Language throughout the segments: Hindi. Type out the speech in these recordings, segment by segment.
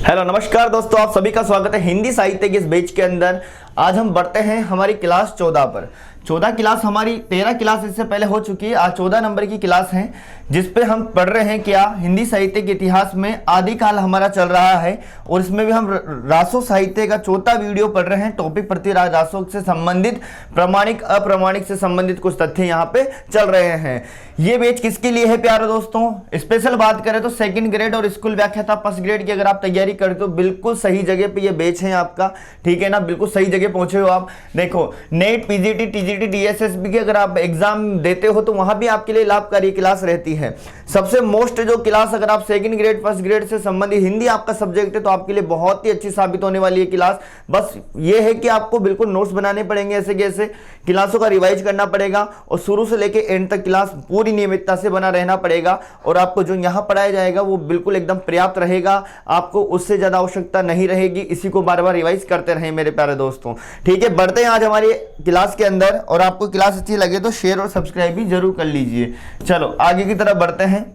हेलो नमस्कार दोस्तों, आप सभी का स्वागत है हिंदी साहित्य के इस बैच के अंदर। आज हम बढ़ते हैं हमारी क्लास 14 पर। 14 क्लास हमारी 13 क्लास इससे पहले हो चुकी है। आज 14 नंबर की क्लास है जिसपे हम पढ़ रहे हैं क्या हिंदी साहित्य के इतिहास में आदिकाल हमारा चल रहा है। और इसमें भी हम रासो साहित्य का चौथा वीडियो पढ़ रहे हैं। टॉपिक पृथ्वीराज रासो से संबंधित प्रमाणिक अप्रमाणिक से संबंधित कुछ तथ्य यहाँ पे चल रहे हैं। ये बैच किसके लिए है प्यारे दोस्तों? स्पेशल बात करें तो सेकंड ग्रेड और स्कूल व्याख्याता फर्स्ट ग्रेड की अगर आप तैयारी करते हो बिल्कुल सही जगह पे ये बैच है आपका, ठीक है ना। बिल्कुल सही जगह पहुंचे हो आप। देखो नेट, पीजीटी, टीजीटी, डीएसएसबी की अगर आप एग्जाम देते हो तो वहां भी आपके लिए लाभकारी क्लास रहती है। सबसे मोस्ट जो क्लास अगर आप सेकंड ग्रेड फर्स्ट ग्रेड से संबंधित हिंदी आपका सब्जेक्ट है तो आपके लिए बहुत ही अच्छी साबित होने वाली है क्लास। बस ये है कि आपको बिल्कुल नोट्स बनाने पड़ेंगे, ऐसे कैसे क्लासों का रिवाइज करना पड़ेगा और शुरू से लेकर एंड तक क्लास पूरी नियमितता से बना रहना पड़ेगा। और आपको जो यहाँ पढ़ाया जाएगा वो बिल्कुल एकदम पर्याप्त रहेगा, आपको उससे ज्यादा आवश्यकता नहीं रहेगी। इसी को बार बार रिवाइज करते रहें मेरे प्यारे दोस्तों, ठीक है। बढ़ते हैं आज हमारी क्लास के अंदर और आपको क्लास अच्छी लगे तो शेयर और सब्सक्राइब भी जरूर कर लीजिए। चलो आगे की तरफ बढ़ते हैं।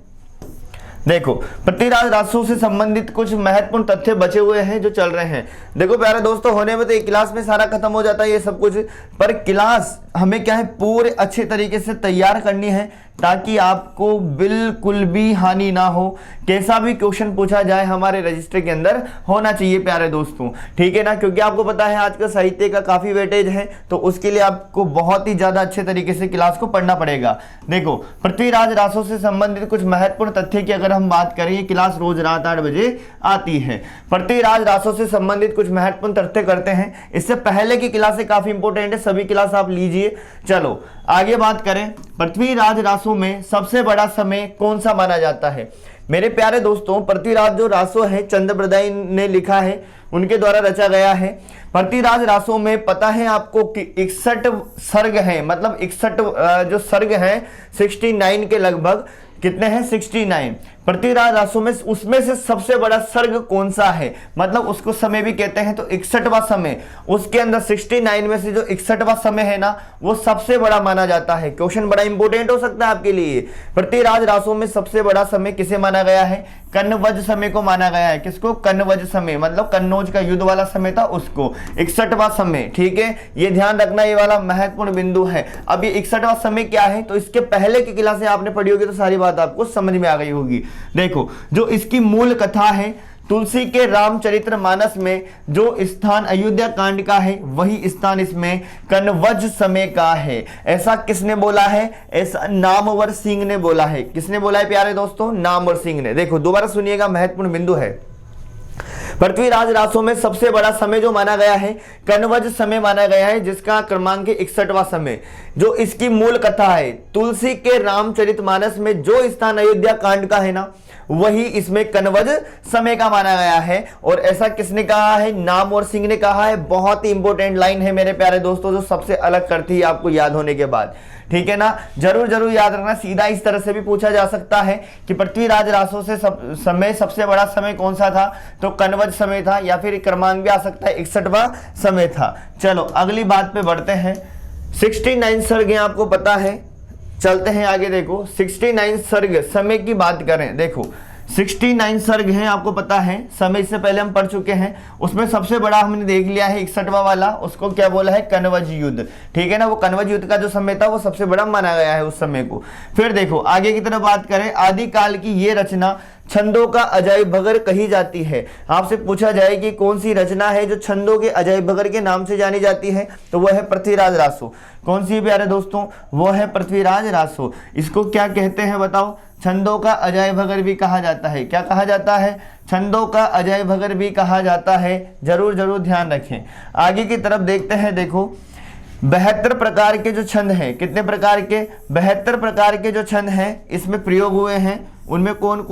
देखो पृथ्वीराज रासो से संबंधित कुछ महत्वपूर्ण तथ्य बचे हुए हैं जो चल रहे हैं। देखो प्यारे दोस्तों, होने में तो एक क्लास में सारा खत्म हो जाता है ये सब कुछ, पर क्लास हमें क्या है पूरे अच्छे तरीके से तैयार करनी है ताकि आपको बिल्कुल भी हानि ना हो। कैसा भी क्वेश्चन पूछा जाए हमारे रजिस्टर के अंदर होना चाहिए प्यारे दोस्तों, ठीक है ना। क्योंकि आपको पता है आज का साहित्य का काफी वेटेज है तो उसके लिए आपको बहुत ही ज्यादा अच्छे तरीके से क्लास को पढ़ना पड़ेगा। देखो पृथ्वीराज रासो से संबंधित कुछ महत्वपूर्ण तथ्य की अगर हम बात करें, ये क्लास रोज रात 8 बजे आती है। पृथ्वीराज रासो से संबंधित कुछ महत्वपूर्ण तथ्य करते हैं। इससे पहले की क्लासें काफी इंपॉर्टेंट है, सभी क्लास आप लीजिए। चलो आगे बात करें, पृथ्वीराज रासो में सबसे बड़ा समय कौन सा माना जाता है? मेरे प्यारे दोस्तों, पृथ्वीराज जो रासो है चंद्रप्रदाय ने लिखा है, उनके द्वारा रचा गया है। पृथ्वीराज रासो में पता है आपको कि 61 सर्ग है, मतलब 61 जो सर्ग है 69 के लगभग। कितने हैं? 69। पृथ्वीराज रासो में उसमें से सबसे बड़ा सर्ग कौन सा है, मतलब उसको समय भी कहते हैं तो 61वां समय। उसके अंदर 69 में से जो 61वां समय है ना वो सबसे बड़ा माना जाता है। क्वेश्चन बड़ा इंपॉर्टेंट हो सकता है आपके लिए। पृथ्वीराज रासो में सबसे बड़ा समय किसे माना गया है? कन्नवज समय को माना गया है। किसको? कन्नवज समय, मतलब कन्नौज का युद्ध वाला समय था उसको, 61वां समय, ठीक है। ये ध्यान रखना, ये वाला महत्वपूर्ण बिंदु है। अब ये 61वां समय क्या है तो इसके पहले की क्लासें आपने पढ़ी होगी तो सारी बात आपको समझ में आ गई होगी। देखो जो इसकी मूल कथा है, तुलसी के रामचरितमानस में जो स्थान अयोध्या कांड का है वही स्थान इसमें कन्नवज समय का है। ऐसा किसने बोला है? ऐसा नामवर सिंह ने बोला है। किसने बोला है प्यारे दोस्तों? नामवर सिंह ने। देखो दोबारा सुनिएगा, महत्वपूर्ण बिंदु है। पृथ्वीराज रासो में सबसे बड़ा समय जो माना गया है कन्नवज समय माना गया है, जिसका क्रमांक है 61वां समय। जो इसकी मूल कथा है, तुलसी के रामचरितमानस में जो स्थान अयोध्या कांड का है ना वही इसमें कन्नवज समय का माना गया है। और ऐसा किसने कहा है? नामवर सिंह ने कहा है। बहुत ही इंपॉर्टेंट लाइन है मेरे प्यारे दोस्तों, जो सबसे अलग करती है आपको याद होने के बाद, ठीक है ना। जरूर जरूर याद रखना। सीधा इस तरह से भी पूछा जा सकता है कि पृथ्वीराज रासो से समय सबसे बड़ा समय कौन सा था तो कन्नवज समय था, या फिर क्रमांक भी आ सकता है 61वां समय था। चलो अगली बात पे बढ़ते हैं। 69 सर्ग आपको पता है, चलते हैं आगे। देखो 69 सर्ग समय की बात करें, देखो 69 सर्ग हैं आपको पता है, समय इससे पहले हम पढ़ चुके हैं। उसमें सबसे बड़ा हमने देख लिया है 61वां वाला, उसको क्या बोला है? कन्नवज युद्ध, ठीक है ना। वो कन्नवज युद्ध का जो समय था वो सबसे बड़ा माना गया है उस समय को। फिर देखो आगे की तरफ बात करें, आदिकाल की ये रचना छंदों का अजायब भगर कही जाती है। आपसे पूछा जाए कि कौन सी रचना है जो छंदों के अजायब भगर के नाम से जानी जाती है तो वह है पृथ्वीराज रासो। कौन सी प्यारे दोस्तों? वो है पृथ्वीराज रासो। इसको क्या कहते हैं बताओ? छंदों का अजायब भगर भी कहा जाता है। क्या कहा जाता है? छंदों का अजायब भगर भी कहा जाता है। जरूर जरूर ध्यान रखें। आगे की तरफ देखते हैं। देखो 72 प्रकार के जो छंद हैं, कितने प्रकार के? 72 प्रकार के जो छंद हैं इसमें प्रयोग हुए हैं। उनमें कौन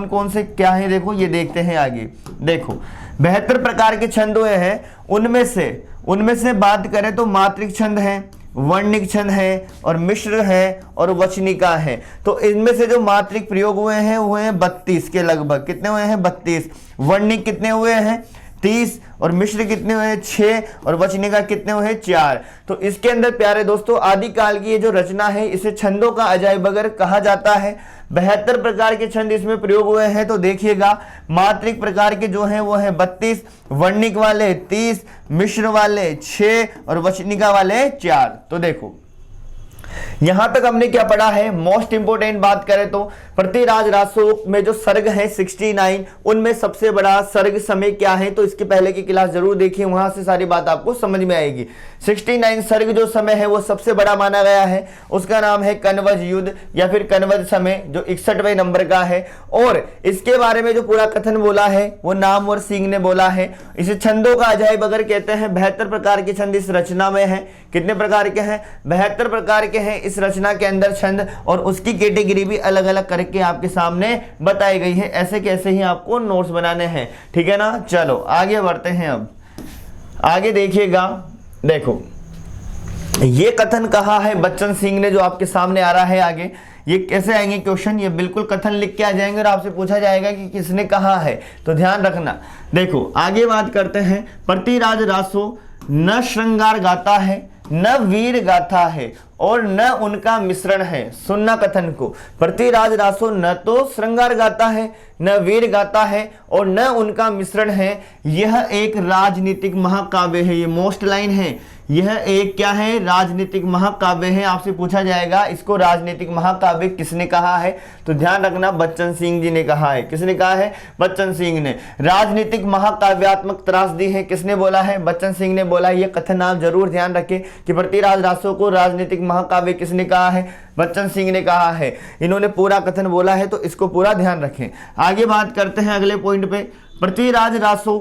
कौन से क्या है देखो ये देखते हैं आगे। देखो 72 प्रकार के छंद हुए हैं, उनमें से बात करें तो मात्रिक छंद है, वर्णिक छंद है और मिश्र है और वचनिका है। तो इनमें से जो मात्रिक प्रयोग हुए हैं 32 के लगभग। कितने हुए हैं? 32। वर्णिक कितने हुए हैं? 30 और मिश्र कितने हुए 6 और वचनिका कितने हुए 4। तो इसके अंदर प्यारे दोस्तों आदिकाल की ये जो रचना है इसे छंदों का अजायबगर कहा जाता है। 72 प्रकार के छंद इसमें प्रयोग हुए हैं। तो देखिएगा मात्रिक प्रकार के जो हैं वो है 32, वर्णिक वाले 30, मिश्र वाले 6 और वचनिका वाले 4। तो देखो यहां तक हमने क्या पढ़ा है। मोस्ट इंपोर्टेंट बात करें तो प्रतिराज रासों में जो सर्ग है 69, उनमें सबसे बड़ा सर्ग समय क्या है, तो इसके पहले की क्लास जरूर देखिए, वहां से सारी बात आपको समझ में आएगी। 69 सर्ग जो समय है वो सबसे बड़ा माना गया है, उसका नाम है कनवज युद्ध या फिर कनवज समय, जो 61वें नंबर का है। और इसके बारे में जो पूरा कथन बोला है वो नामवर सिंह ने बोला है। इसे छंदों का अजायब अगर कहते हैं। 72 प्रकार के छंद इस रचना में है। कितने प्रकार के हैं? 72 प्रकार के हैं इस रचना के अंदर छंद, और उसकी कैटेगरी भी अलग अलग करके आपके सामने बताई गई है। ऐसे कैसे ही आपको नोट्स बनाने हैं, ठीक है ना। चलो आगे बढ़ते हैं। अब आगे देखिएगा, देखो ये कथन कहा है बच्चन सिंह ने, जो आपके सामने आ रहा है आगे। ये कैसे आएंगे क्वेश्चन, ये बिल्कुल कथन लिख के आ जाएंगे और आपसे पूछा जाएगा कि किसने कहा है, तो ध्यान रखना। देखो आगे बात करते हैं। प्रतिराज रासो न श्रृंगार गाता है, न वीर गाथा है और न उनका मिश्रण है। सुनना कथन को। प्रतिराज रासो न तो श्रृंगार गाता है, न वीर गाता है और न उनका मिश्रण है। यह एक राजनीतिक महाकाव्य है। ये मोस्ट लाइन है। यह एक क्या है? राजनीतिक महाकाव्य है। आपसे पूछा जाएगा इसको राजनीतिक महाकाव्य किसने कहा है, तो ध्यान रखना बच्चन सिंह जी ने कहा है। किसने कहा है? बच्चन सिंह ने। राजनीतिक महाकाव्यात्मक त्रासदी है, किसने बोला है? बच्चन सिंह ने बोला है। यह कथन आप जरूर ध्यान रखें कि प्रतिराज रासो को राजनीतिक महाकाव्य किसने कहा है? बच्चन सिंह ने कहा है। इन्होंने पूरा कथन बोला है, तो इसको पूरा ध्यान रखें। आगे बात करते हैं अगले पॉइंट पे। प्रतिराज रासो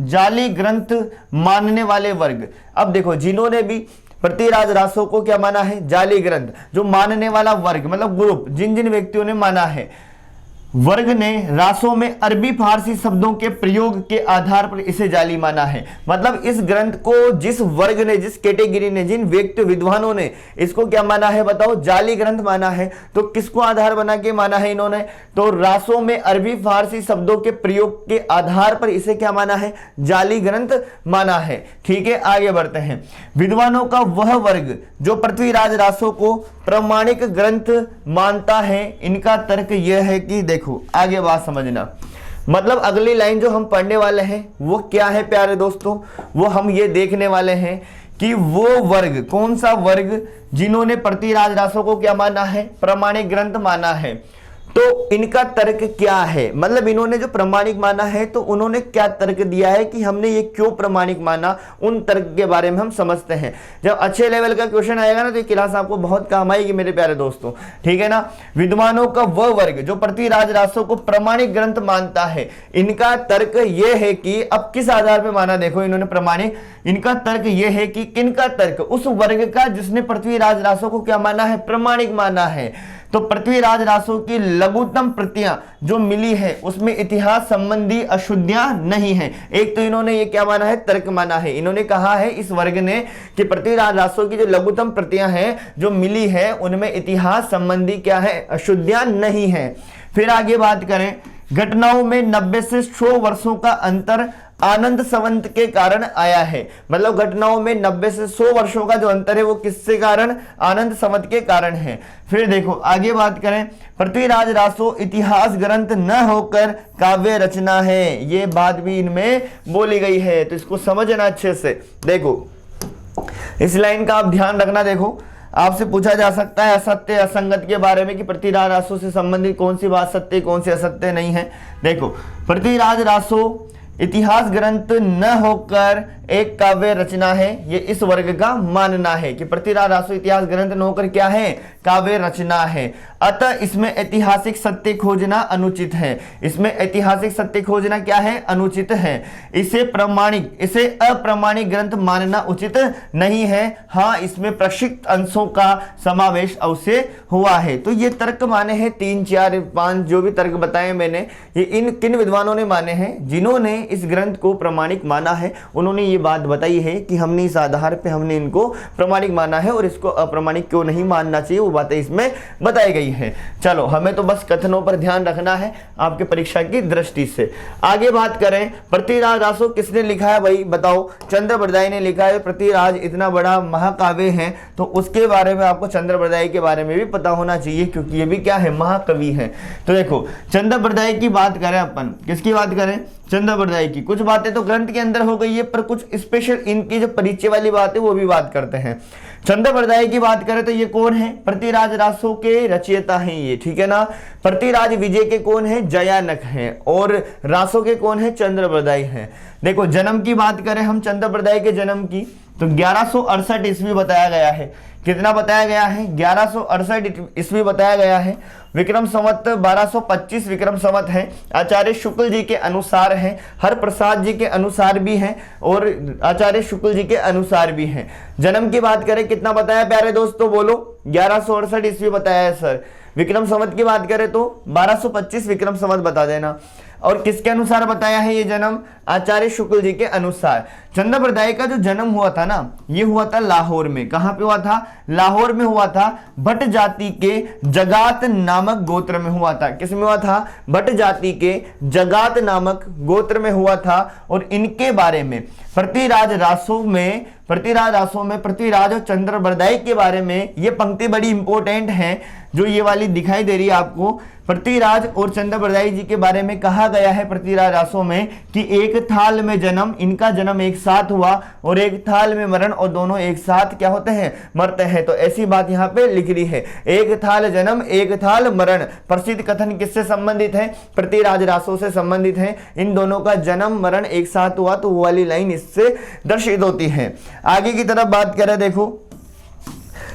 जाली ग्रंथ मानने वाले वर्ग। अब देखो जिन्होंने भी प्रतिराज रासो को क्या माना है? जाली ग्रंथ। जो मानने वाला वर्ग मतलब ग्रुप, जिन जिन व्यक्तियों ने माना है, वर्ग ने रासों में अरबी फारसी शब्दों के प्रयोग के आधार पर इसे जाली माना है। मतलब इस ग्रंथ को जिस वर्ग ने, जिस कैटेगरी ने, जिन व्यक्ति विद्वानों ने इसको क्या माना है बताओ? जाली ग्रंथ माना है। तो किसको आधार बना के माना है इन्होंने? तो रासों में अरबी फारसी शब्दों के प्रयोग के आधार पर इसे क्या माना है? जाली ग्रंथ माना है। ठीक है, आगे बढ़ते हैं। विद्वानों का वह वर्ग जो पृथ्वीराज रासो को प्रमाणिक ग्रंथ मानता है, इनका तर्क यह है कि देखो आगे बात समझना। मतलब अगली लाइन जो हम पढ़ने वाले हैं वो क्या है प्यारे दोस्तों? वो हम ये देखने वाले हैं कि वो वर्ग, कौन सा वर्ग जिन्होंने प्रतिराज रासो को क्या माना है? प्रमाणिक ग्रंथ माना है। तो इनका तर्क क्या है? मतलब इन्होंने जो प्रमाणिक माना है तो उन्होंने क्या तर्क दिया है कि हमने ये क्यों प्रमाणिक माना, उन तर्क के बारे में हम समझते हैं। जब अच्छे लेवल का क्वेश्चन आएगा ना तो ये क्लास आपको बहुत काम आएगी मेरे प्यारे दोस्तों, ठीक है ना। विद्वानों का वह वर्ग जो प्रतिराज रासो को प्रमाणिक ग्रंथ मानता है, इनका तर्क ये है कि अब किस आधार पर माना, देखो इन्होंने प्रमाणिक, इनका तर्क ये है कि किनका तर्क? उस वर्ग का जिसने पृथ्वीराज रासो को क्या माना है? प्रमाणिक माना है। तो पृथ्वीराज रासो की लघुतम प्रतियां जो मिली है उसमें इतिहास संबंधी अशुद्धियां नहीं है। एक तो इन्होंने ये क्या माना है? तर्क माना है। इन्होंने कहा है इस वर्ग ने कि पृथ्वीराज रासो की जो लघुतम प्रतियां हैं जो मिली है उनमें इतिहास संबंधी क्या है? अशुद्धियां नहीं है। फिर आगे बात करें, घटनाओं में 90 से 100 वर्षों का अंतर आनंद संवत के कारण आया है। मतलब घटनाओं में 90 से 100 वर्षों का जो अंतर है वो किसके कारण? आनंद संवत के कारण है। फिर देखो आगे बात करें, पृथ्वीराज रासो इतिहास ग्रंथ न होकर काव्य रचना है। ये बात भी इनमें बोली गई है, तो इसको समझना अच्छे से। देखो इस लाइन का आप ध्यान रखना। देखो आपसे पूछा जा सकता है असत्य असंगत के बारे में कि पृथ्वीराज रासो से संबंधित कौन सी बात सत्य कौन सी असत्य नहीं है। देखो पृथ्वीराज रासो इतिहास ग्रंथ न होकर एक काव्य रचना है, ये इस वर्ग का मानना है कि पृथ्वीराज रासो इतिहास ग्रंथ न होकर क्या है? काव्य रचना है। अतः इसमें ऐतिहासिक सत्य खोजना अनुचित है। इसमें ऐतिहासिक सत्य खोजना क्या है? अनुचित है। इसे प्रमाणिक, इसे अप्रमाणिक ग्रंथ मानना उचित नहीं है। हाँ, इसमें प्रक्षिप्त अंशों का समावेश अवश्य हुआ है। तो ये तर्क माने हैं 3, 4, 5 जो भी तर्क बताए मैंने, ये इन किन विद्वानों ने माने हैं? जिन्होंने इस ग्रंथ को प्रमाणिक माना है उन्होंने ये ये बात बताई है कि हमने इस आधार पे हमने इनको प्रामाणिक माना है और इसको अप्रामाणिक क्यों नहीं मानना चाहिए, वो बातें इसमें बताई गई है। चलो, हमें तो बस कथनों पर ध्यान रखना है आपके परीक्षा की दृष्टि से। आगे बात करें, पृथ्वीराज रासो किसने लिखा है भाई बताओ? चंद्रबरदाई ने लिखा है। पृथ्वीराज इतना बड़ा महाकाव्य है तो उसके बारे में आपको चंद्रबरदाई के बारे में भी पता होना चाहिए, क्योंकि ये भी क्या है, महाकवि है। तो देखो, चंद्रबरदाई की बात करें अपन, किसकी बात करें? चंद्रबरदाई की। कुछ बातें तो ग्रंथ के अंदर हो गई है, पर कुछ स्पेशल इनकी जो परिचय वाली बात है वो भी बात करते हैं। चंद्रबरदाई की बात करें तो ये कौन है? पृथ्वीराज रासो के रचयिता हैं ये, ठीक है ना। पृथ्वीराज विजय के कौन है? जयानक हैं। और रासो के कौन है? चंद्रबरदाई हैं। देखो, जन्म की बात करें हम चंद्रबरदाई के जन्म की, तो 1168 ईस्वी बताया गया है। कितना बताया गया है? 1168 ईस्वी बताया गया है। विक्रम संवत 1225 विक्रम संवत है। आचार्य शुक्ल जी के अनुसार है, हर प्रसाद जी के अनुसार भी हैं और आचार्य शुक्ल जी के अनुसार भी हैं। जन्म की बात करें कितना बताया प्यारे दोस्तों, बोलो? 1168 ईस्वी बताया है सर। विक्रम संवत की बात करें तो 1225 विक्रम संवत बता देना। और किसके अनुसार बताया है ये जन्म? आचार्य शुक्ल जी के अनुसार। चंद्रबरदाई का जो जन्म हुआ था ना, ये हुआ था लाहौर में। कहां पे हुआ था? लाहौर में हुआ था। भट्ट जाति के जगात नामक गोत्र में हुआ था। किस में हुआ था? भट्ट जाति के जगात नामक गोत्र में हुआ था। और इनके बारे में पृथ्वीराज रासो में पृथ्वीराज और चंद्रबरदाई के बारे में ये पंक्ति बड़ी इंपॉर्टेंट है, जो ये वाली दिखाई दे रही है आपको। पृथ्वीराज और चंद्रबरदाई जी के बारे में कहा गया है पृथ्वीराज रासो में कि एक थाल में जन्म, इनका जन्म एक साथ हुआ और एक थाल में मरण, और दोनों एक साथ क्या होते हैं? मरते हैं। तो ऐसी बात यहाँ पे लिख रही है, एक थाल जन्म एक थाल मरण। प्रसिद्ध कथन किससे संबंधित है? पृथ्वीराज रासो से संबंधित है। इन दोनों का जन्म मरण एक साथ हुआ, तो वो वाली लाइन इससे दर्शित होती है। आगे की तरफ बात करें, देखो,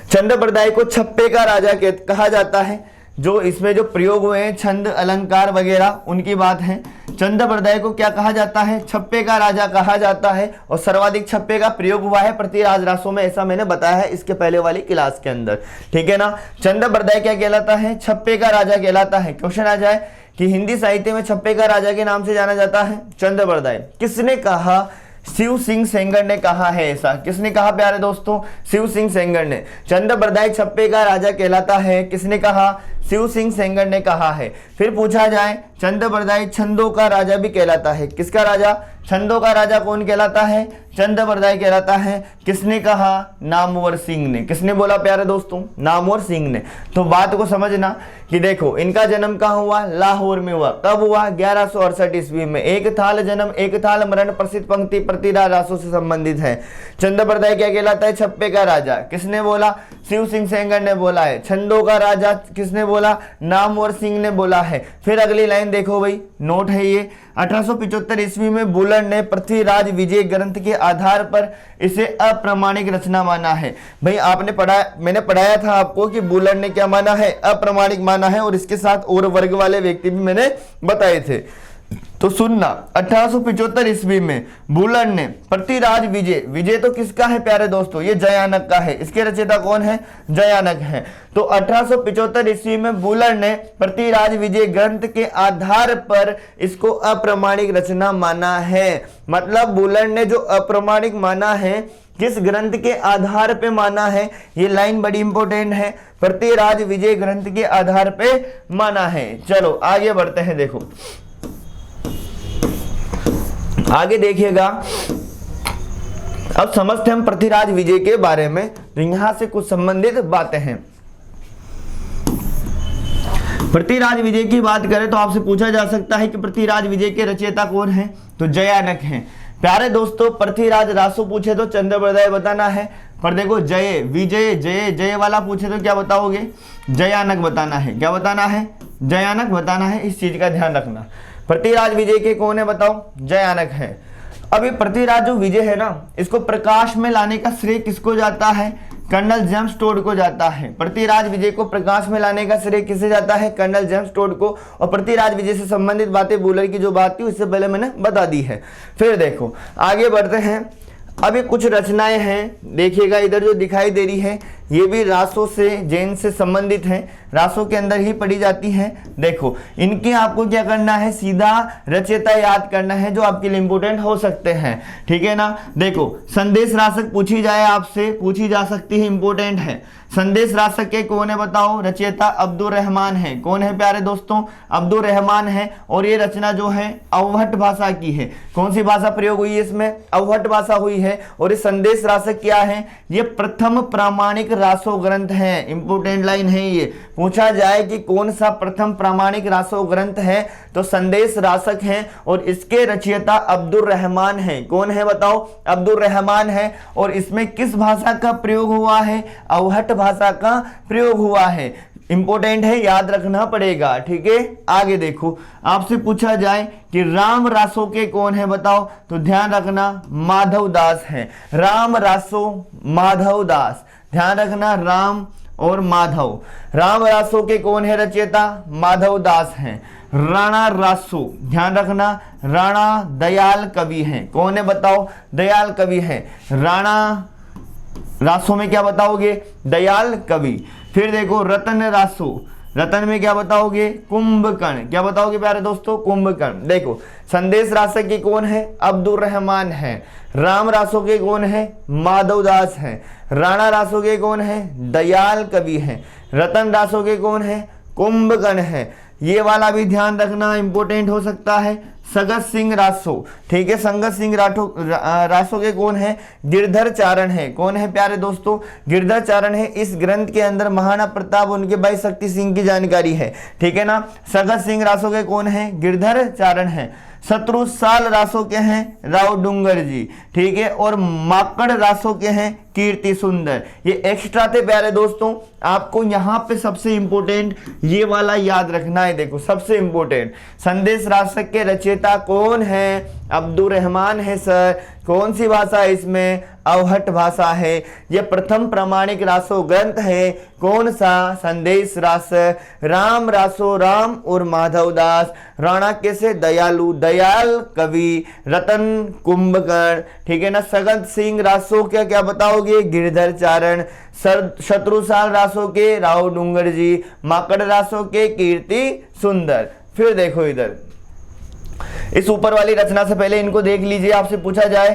चंद्रबरदाई को छप्पे का राजा कहा जाता है। जो इसमें जो प्रयोग हुए हैं छंद अलंकार वगैरह, उनकी बात है। चंद्रबरदाई को क्या कहा जाता है? छप्पे का राजा कहा जाता है। और सर्वाधिक छप्पे का प्रयोग हुआ है पृथ्वीराज रासो में, ऐसा मैंने बताया है इसके पहले वाली क्लास के अंदर, ठीक है ना। चंद्रबरदाई क्या कहलाता है? छप्पे का राजा कहलाता है। क्वेश्चन आ जाए कि हिंदी साहित्य में छप्पे का राजा के नाम से जाना जाता है चंद्रबरदाई। किसने कहा? शिव सिंह सेंगर ने कहा है ऐसा। किसने कहा प्यारे दोस्तों? शिव सिंह सेंगर ने। चंद्रबरदाई छप्पे का राजा कहलाता है। किसने कहा? शिव सिंह सेंगर ने कहा है। फिर पूछा जाए, चंद्रबरदाई छंदों का राजा भी कहलाता है। किसका राजा? छंदों का राजा कौन कहलाता है? चंद्रबरदाई कहलाता है। किसने कहा? नामवर सिंह ने। किसने बोला प्यारे दोस्तों? नामवर सिंह ने। तो बात को समझना कि देखो, इनका जन्म कहाँ हुआ? लाहौर में हुआ। कब हुआ? 1168 ईस्वी में। एक थाल जन्म एक थाल मरण, प्रसिद्ध पंक्ति पृथ्वीराज रासो से संबंधित है। चंद्रबरदाई क्या कहलाता है? छप्पे का राजा। किसने बोला? शिव सिंह सेंगर ने बोला है। छंदों का राजा किसने बोला? नामवर सिंह ने बोला है। फिर अगली लाइन देखो भाई, नोट है ये। 1875 ईस्वी में बुलर ने पृथ्वीराज विजय ग्रंथ के आधार पर इसे अप्रामाणिक रचना माना है। भाई आपने पढ़ा, मैंने पढ़ाया था आपको कि बुलर ने क्या माना है? अप्रामाणिक माना है। और इसके साथ और वर्ग वाले व्यक्ति भी मैंने बताए थे, तो सुनना। 1875 ईस्वी में बुलर ने पृथ्वीराज विजय, विजय तो किसका है प्यारे दोस्तों? ये जयानक का है। इसके रचयिता कौन है? जयानक है। तो 1875 ईस्वी में बुलर ने पृथ्वीराज विजय ग्रंथ के आधार पर इसको अप्रामाणिक रचना माना है। मतलब बुलर ने जो अप्रामाणिक माना है, किस ग्रंथ के आधार पे माना है? ये लाइन बड़ी इंपॉर्टेंट है। पृथ्वीराज विजय ग्रंथ के आधार पे माना है। चलो आगे बढ़ते हैं। देखो आगे देखिएगा, अब समझते हम पृथ्वीराज विजय के बारे में। तो यहां से कुछ संबंधित बातें हैं। पृथ्वीराज विजय की बात करें तो आपसे पूछा जा सकता है कि पृथ्वीराज विजय के रचयिता कौन है? तो जयानक हैं। प्यारे दोस्तों, पृथ्वीराज रासो पूछे तो चंद्रबरदाई बताना है, पर देखो जय विजय जय जय वाला पूछे तो क्या बताओगे? जयानक बताना है। क्या बताना है? जयानक बताना है। इस चीज का ध्यान रखना। पृथ्वीराज विजय के कौन है बताओ? जयानक है। अब ये पृथ्वीराज जो विजय है ना, इसको प्रकाश में लाने का श्रेय किसको जाता है? कर्नल जेम्स टोड को जाता है। पृथ्वीराज विजय को प्रकाश में लाने का श्रेय किसे जाता है? कर्नल जेम्स टोड को। और पृथ्वीराज विजय से संबंधित बातें बुलर की जो बात थी उससे पहले मैंने बता दी है। फिर देखो आगे बढ़ते हैं। अब ये कुछ रचनाएं हैं, देखिएगा इधर जो दिखाई दे रही है, ये भी रासों से जैन से संबंधित हैं, रासों के अंदर ही पढ़ी जाती हैं। देखो इनके आपको क्या करना है, सीधा रचयिता याद करना है जो आपके लिए इंपोर्टेंट हो सकते हैं, ठीक है ना। देखो संदेश रासक पूछी जाए आपसे, पूछी जा सकती है, इंपोर्टेंट है। संदेश रासक के कौन है बताओ, रचयिता अब्दुल रहमान है। कौन है प्यारे दोस्तों, अब्दुल रहमान है। और ये रचना जो है अवहट भाषा की है। कौन सी भाषा प्रयोग हुई है इसमें, अवहट भाषा हुई है। और ये संदेश रासक क्या है, ये प्रथम प्रामाणिक रासो ग्रंथ है। इंपोर्टेंट लाइन है ये, पूछा जाए कि कौन सा प्रथम प्रामाणिक रासो ग्रंथ है तो संदेश रासक है। और इसके रचयिता अब्दुल रहमान है। कौन है बताओ, अब्दुल रहमान है। और इसमें किस भाषा का प्रयोग हुआ है, अवहट भाषा का प्रयोग हुआ है। इंपोर्टेंट है, याद रखना पड़ेगा, ठीक है। आगे देखो, आपसे पूछा जाए कि राम रासो के कौन है बताओ, तो ध्यान रखना माधव दास है। राम रासो माधव दास, ध्यान रखना, राम और माधव। राम रासो के कौन है रचयिता, माधव दास हैं। राणा रासो, ध्यान रखना, राणा दयाल कवि हैं। कौन है बताओ, दयाल कवि है। राणा रासो में क्या बताओगे, दयाल कवि। फिर देखो रतन रासो, रतन में क्या बताओगे, कुंभकर्ण। क्या बताओगे प्यारे दोस्तों, कुंभकर्ण। देखो संदेश रासक के कौन है, अब्दुल रहमान है। राम रासो के कौन है, माधव दास है। राणा रासो के कौन है, दयाल कवि है। रतन रासो के कौन है, कुंभकर्ण है। ये वाला भी ध्यान रखना, इंपोर्टेंट हो सकता है। सगत सिंह रासो, ठीक है। संगत सिंह रासो के कौन है, गिरधर चारण है। कौन है प्यारे दोस्तों, गिरधर चारण है। इस ग्रंथ के अंदर महाराणा प्रताप उनके भाई शक्ति सिंह की जानकारी है, ठीक है ना। सगत सिंह रासो के कौन है, गिरधर चारण है। शत्रु साल रासो के हैं राव डूंगर जी, ठीक है। और माकड़ रासो के हैं कीर्ति सुंदर। ये एक्स्ट्रा थे प्यारे दोस्तों, आपको यहाँ पे सबसे इंपोर्टेंट ये वाला याद रखना है। देखो सबसे इंपोर्टेंट, संदेश रासक के रचयिता कौन है, अब्दुल रहमान है सर। कौन सी भाषा है इसमें, अवहट भाषा है। यह प्रथम प्रामाणिक रासो ग्रंथ है। कौन सा, संदेश रास। राम रासो, राम और माधव दास। राणा कैसे, दयालु, दयाल कवि। रतन कुंभकर्ण, ठीक है ना। सगत सिंह रासो क्या क्या बताओगे, गिरधर चारण। शत्रुसाल रासो के राव डूंगर जी। माकड़ रासो के कीर्ति सुंदर। फिर देखो इधर, इस ऊपर वाली रचना से पहले इनको देख लीजिए। आपसे पूछा जाए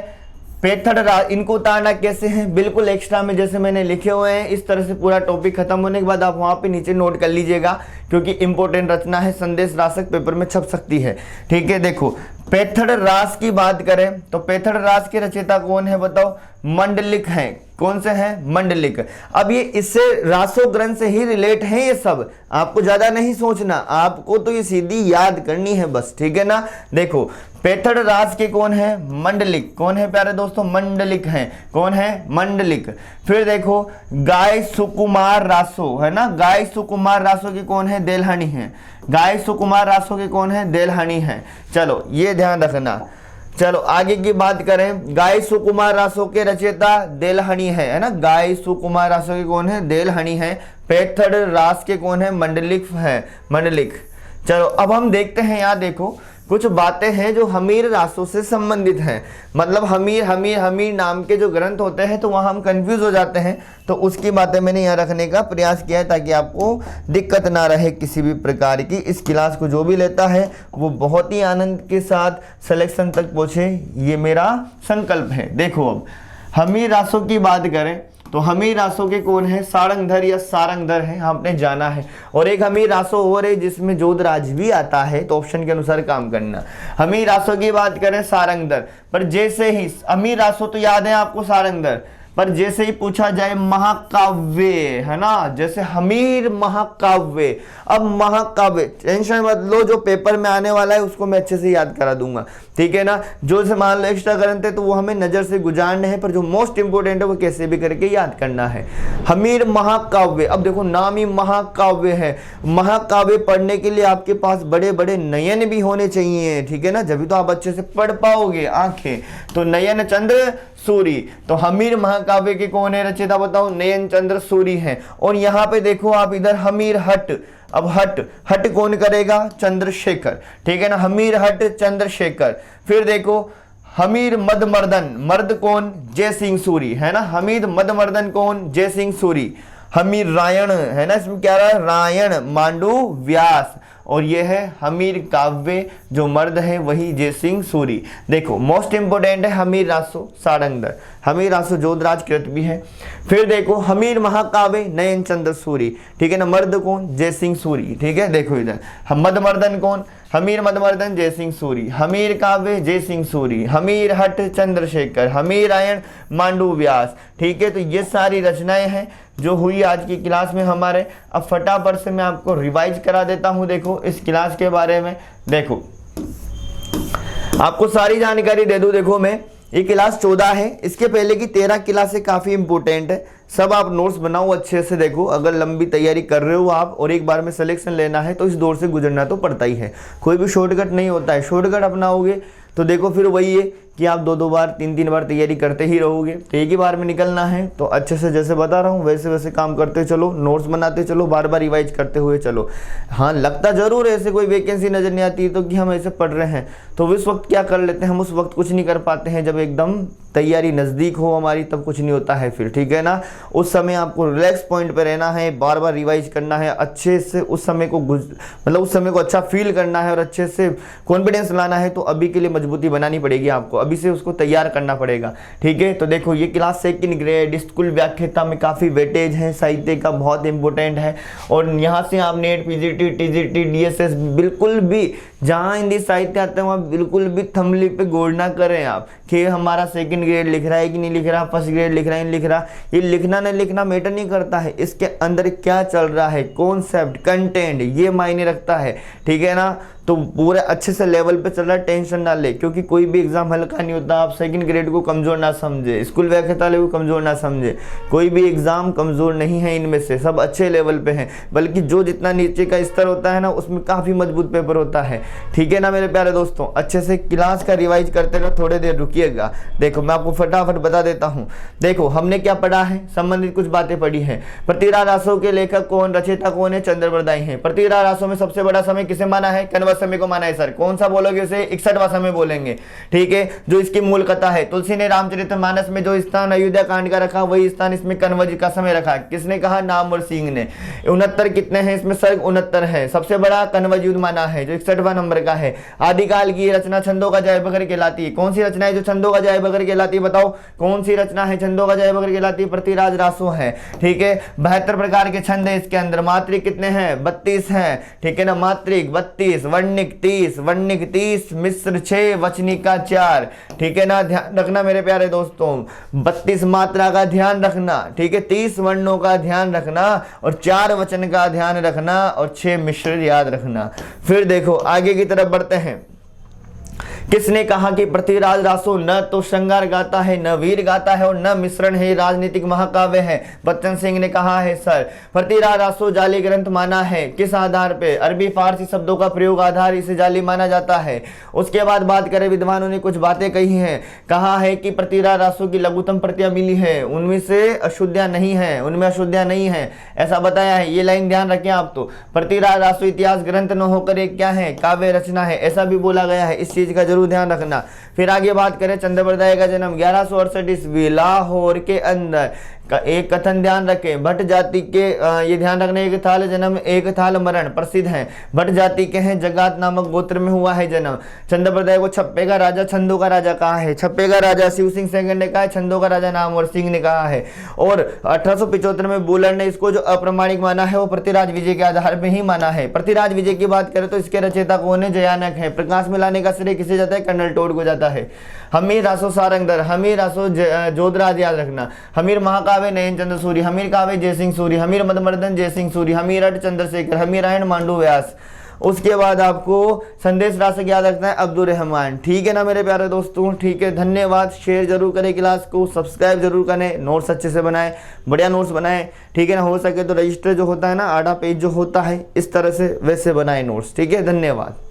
पेथड़, इनको उतारना कैसे है, बिल्कुल एक्स्ट्रा में जैसे मैंने लिखे हुए हैं इस तरह से पूरा टॉपिक खत्म होने के बाद आप वहां पे नीचे नोट कर लीजिएगा, क्योंकि इंपॉर्टेंट रचना है, संदेश रासक पेपर में छप सकती है, ठीक है। देखो पेथड़ रास की बात करें तो पेथड़ रास के रचयिता कौन है बताओ, मंडलिक हैं। कौन से हैं, मंडलिक। अब ये इससे रासो ग्रंथ से ही रिलेट है, ये सब आपको ज्यादा नहीं सोचना, आपको तो ये सीधी याद करनी है बस, ठीक है ना। देखो पेथड़ रास के कौन है, मंडलिक। कौन है प्यारे दोस्तों, मंडलिक हैं। कौन है, मंडलिक। फिर देखो गाय सुकुमार रासो है ना, गाय सुकुमार रासो के कौन है, देलहनी है। गाय सुकुमार रासो के कौन है, देलहनी है। चलो ये ध्यान रखना। चलो आगे की बात करें, गाय सुकुमार रासो के रचयिता देलहनी है ना। गाय सुकुमार रासो के कौन है, देलहनी है। पेथड़ रास के कौन है, मंडलिक है, मंडलिक। चलो अब हम देखते हैं, यहाँ देखो कुछ बातें हैं जो हमीर रासों से संबंधित हैं। मतलब हमीर नाम के जो ग्रंथ होते हैं तो वहाँ हम कंफ्यूज हो जाते हैं, तो उसकी बातें मैंने यहाँ रखने का प्रयास किया है ताकि आपको दिक्कत ना रहे किसी भी प्रकार की। इस क्लास को जो भी लेता है वो बहुत ही आनंद के साथ सिलेक्शन तक पहुँचे, ये मेरा संकल्प है। देखो अब हमीर रासों की बात करें तो हमीर रासो के कौन है, सारंगधर या सारंगधर है, आपने जाना है। और एक हमीर रासो और है जिसमें जोधराज भी आता है, तो ऑप्शन के अनुसार काम करना। हमीर रासो की बात करें सारंगधर, पर जैसे ही हमीर रासो तो याद है आपको सारंगधर, पर जैसे ही पूछा जाए महाकाव्य है ना, जैसे हमीर महाकाव्य। अब महाकाव्य टेंशन मत लो, जो पेपर में आने वाला है उसको मैं अच्छे से याद करा दूंगा, ठीक है ना। जो से मान लो एक्स्ट्रा करंट है तो वो हमें नजर से गुजारने हैं, पर जो मोस्ट इंपोर्टेंट है वो कैसे भी करके याद करना है। हमीर महाकाव्य, अब देखो नाम ही महाकाव्य है। महाकाव्य पढ़ने के लिए आपके पास बड़े बड़े नयन भी होने चाहिए, ठीक है ना, जब तो आप अच्छे से पढ़ पाओगे आंखें। तो नयन चंद्र सूरी, तो हमीर महाकाव्य के कौन है रचयिता बताओ, नयन चंद्र सूरी है। और यहाँ पे देखो आप इधर हमीर हट, अब हट कौन करेगा, चंद्रशेखर, ठीक है ना। हमीर हट चंद्रशेखर। फिर देखो हमीर मदमर्दन, मर्द कौन, जय सिंह सूरी है ना। हमीर मदमर्दन कौन, जय सिंह सूरी। हमीर रायण है ना, इसमें क्या रहा है, रायण, मांडू व्यास, और ये है हमीर काव्य, जो मर्द है वही जय सिंह सूरी। देखो मोस्ट इंपोर्टेंट है हमीर रासो सारंगधर, हमीर रासो जोधराज कृत भी है। फिर देखो हमीर महाकाव्य नयन चंद्र सूरी, ठीक है ना, मर्द कौन, जय सिंह सूरी, ठीक है। देखो इधर मदमर्दन कौन, हमीर मदमर्दन जय सिंह सूरी, हमीर काव्य जय सिंह सूरी, हमीर हट चंद्रशेखर, हमीर आयन मांडू व्यास, ठीक है। तो ये सारी रचनाएं हैं जो हुई आज की क्लास में हमारे। अब फटाफट से मैं आपको रिवाइज करा देता हूं, देखो इस क्लास के बारे में। देखो आपको सारी जानकारी दे दूं, देखो मैं, ये क्लास 14 है, इसके पहले की 13 क्लासें काफी इंपोर्टेंट है, सब आप नोट्स बनाओ अच्छे से। देखो अगर लंबी तैयारी कर रहे हो आप और एक बार में सिलेक्शन लेना है तो इस दौर से गुजरना तो पड़ता ही है, कोई भी शॉर्टकट नहीं होता है। शॉर्टकट अपनाओगे तो देखो फिर वही है कि आप 2-2 बार 3-3 बार तैयारी करते ही रहोगे, तो एक ही बार में निकलना है। तो अच्छे से जैसे बता रहा हूँ वैसे वैसे काम करते चलो, नोट्स बनाते चलो, बार बार रिवाइज करते हुए चलो। हाँ लगता जरूर है ऐसे कोई वैकेंसी नजर नहीं आती तो कि हम ऐसे पढ़ रहे हैं, तो उस वक्त क्या कर लेते हैं हम, उस वक्त कुछ नहीं कर पाते हैं। जब एकदम तैयारी नज़दीक हो हमारी तब कुछ नहीं होता है फिर, ठीक है ना। उस समय आपको रिलैक्स पॉइंट पे रहना है, बार बार रिवाइज करना है, अच्छे से उस समय को मतलब उस समय को अच्छा फील करना है और अच्छे से कॉन्फिडेंस लाना है। तो अभी के लिए मजबूती बनानी पड़ेगी आपको, अभी से उसको तैयार करना पड़ेगा, ठीक है। तो देखो ये क्लास 2nd ग्रेड स्कूल व्याख्याता में काफ़ी वेटेज है, साहित्य का बहुत इंपॉर्टेंट है। और यहाँ से आप नेट, पीजीटी, टीजीटी, डीएसएस बिल्कुल भी जहाँ हिंदी साहित्य आता है वहाँ बिल्कुल भी थंबनेल पे गौर ना करें आप कि हमारा 2nd ग्रेड लिख रहा है कि नहीं लिख रहा, 1st ग्रेड लिख रहा है नहीं लिख रहा। ये लिखना नहीं लिखना मैटर नहीं करता है, इसके अंदर क्या चल रहा है, कॉन्सेप्ट, कंटेंट, ये मायने रखता है, ठीक है ना। तो पूरे अच्छे से लेवल पे चल रहा है, टेंशन ना ले, क्योंकि कोई भी एग्जाम हल्का नहीं होता। आप 2nd ग्रेड को कमजोर ना समझे, स्कूल व्याख्याता को कमजोर ना समझे, कोई भी एग्जाम कमजोर नहीं है, इनमें से सब अच्छे लेवल पे हैं। बल्कि जो जितना नीचे का स्तर होता है ना उसमें काफी मजबूत पेपर होता है, ठीक है ना मेरे प्यारे दोस्तों। अच्छे से क्लास का रिवाइज करते रहो, थोड़ी देर रुकिएगा। देखो मैं आपको फटाफट बता देता हूँ। देखो हमने क्या पढ़ा है, संबंधित कुछ बातें पढ़ी है। प्रतिराग रासों के लेखक कौन, रचयिता कौन है, चंद्रवरदाई है। प्रतिराग रासों में सबसे बड़ा समय किसे माना है, कण्व समय को माना है। सर कौन सा बोलोगे उसे, 61वां समय बोलेंगे, ठीक है। जो इसकी मूल कथा है, तुलसी ने रामचरितमानस में जो स्थान अयोध्या कांड का रखा वही स्थान इसमें कण्व जी का समय रखा। किसने कहा, नामवर सिंह ने। 69 कितने हैं इसमें, सर्ग 69 है। सबसे बड़ा कण्व युद्ध माना है जो 61वां नंबर का है। आदिकाल की रचना छंदों का जय बगर कहलाती है। कौन सी रचना है जो छंदों का जय बगर कहलाती है, बताओ कौन सी रचना है छंदों का जय बगर कहलाती है, प्रतिराज रासो है, ठीक है। 72 प्रकार के छंद है इसके अंदर। मात्रिक कितने हैं, 32 हैं, ठीक है ना। मात्रिक 32, वर्णिक 30, वर्णिक 30, मिश्र 6, वचनिका 4, ठीक है ना। ध्यान रखना मेरे प्यारे दोस्तों, 32 मात्रा का ध्यान रखना, ठीक है, 30 वर्णों का ध्यान रखना और 4 वचन का ध्यान रखना और 6 मिश्र याद रखना। फिर देखो आगे की तरफ बढ़ते हैं। किसने कहा कि प्रतिराज रासो न तो श्रृंगार गाता है, न वीर गाता है और न मिश्रण है, राजनीतिक महाकाव्य है। बच्चन सिंह ने कहा है सर। प्रतिराज रासो जाली ग्रंथ माना है, किस आधार पे, अरबी फारसी शब्दों का प्रयोग आधार इसे जाली माना जाता है। उसके बाद बात करें, विद्वानों ने कुछ बातें कही हैं। कहा है कि प्रतिराज रासो की लघुतम प्रतियां मिली है, उनमें से अशुद्धियां नहीं है, उनमें अशुद्धियां नहीं है, ऐसा बताया है। ये लाइन ध्यान रखें आप। तो प्रतिराज रासो इतिहास ग्रंथ न होकर एक क्या है, काव्य रचना है, ऐसा भी बोला गया है। इस चीज का जरूर ध्यान रखना। फिर आगे बात करें, चंद्रवरदाई का जन्म 1168 ईस्वी लाहौर के अंदर का एक कथन ध्यान रखें। भट्ट जाति के ये ध्यान रखने, एक थाल जन्म एक थाल मरण प्रसिद्ध है। भट्ट जाति के हैं, जगात नामक गोत्र में हुआ है जन्म। चंद्रवरदाई को छप्पे का राजा, छंदों का राजा कहा है। छप्पे का राजा शिव सिंह सेकंड ने कहा है, छंदों का राजा नामवर सिंह ने कहा है। और 1875 में बुलर ने इसको जो अप्रमाणिक माना है वो प्रतिराज विजय के आधार पर ही माना है। प्रतिराज विजय की बात करें तो इसके रचयिता कौन है, जयानक है। प्रकाश में लाने का श्रेय किसे जाता है, कर्नल टोड को जाता है। हमीर रासो सारंगधर, हमीर रासो जोधराज याद रखना। हमीर महाकाव्य नयन चंद्र सूरी, हमीर काव्य जय सिंह सूरी, हमीर मदमर्दन जय सिंह सूरी, हमीर अट चंद्रशेखर, हमीर रायण मांडू व्यास। उसके बाद आपको संदेश राशक याद रखना है, अब्दुल रहमान, ठीक है ना मेरे प्यारे दोस्तों। ठीक है, धन्यवाद। शेयर जरूर करें क्लास को, सब्सक्राइब जरूर करें, नोट्स अच्छे से बनाएं, बढ़िया नोट्स बनाएं, ठीक है ना। हो सके तो रजिस्टर जो होता है ना, आधा पेज जो होता है इस तरह से वैसे बनाएं नोट्स, ठीक है। धन्यवाद।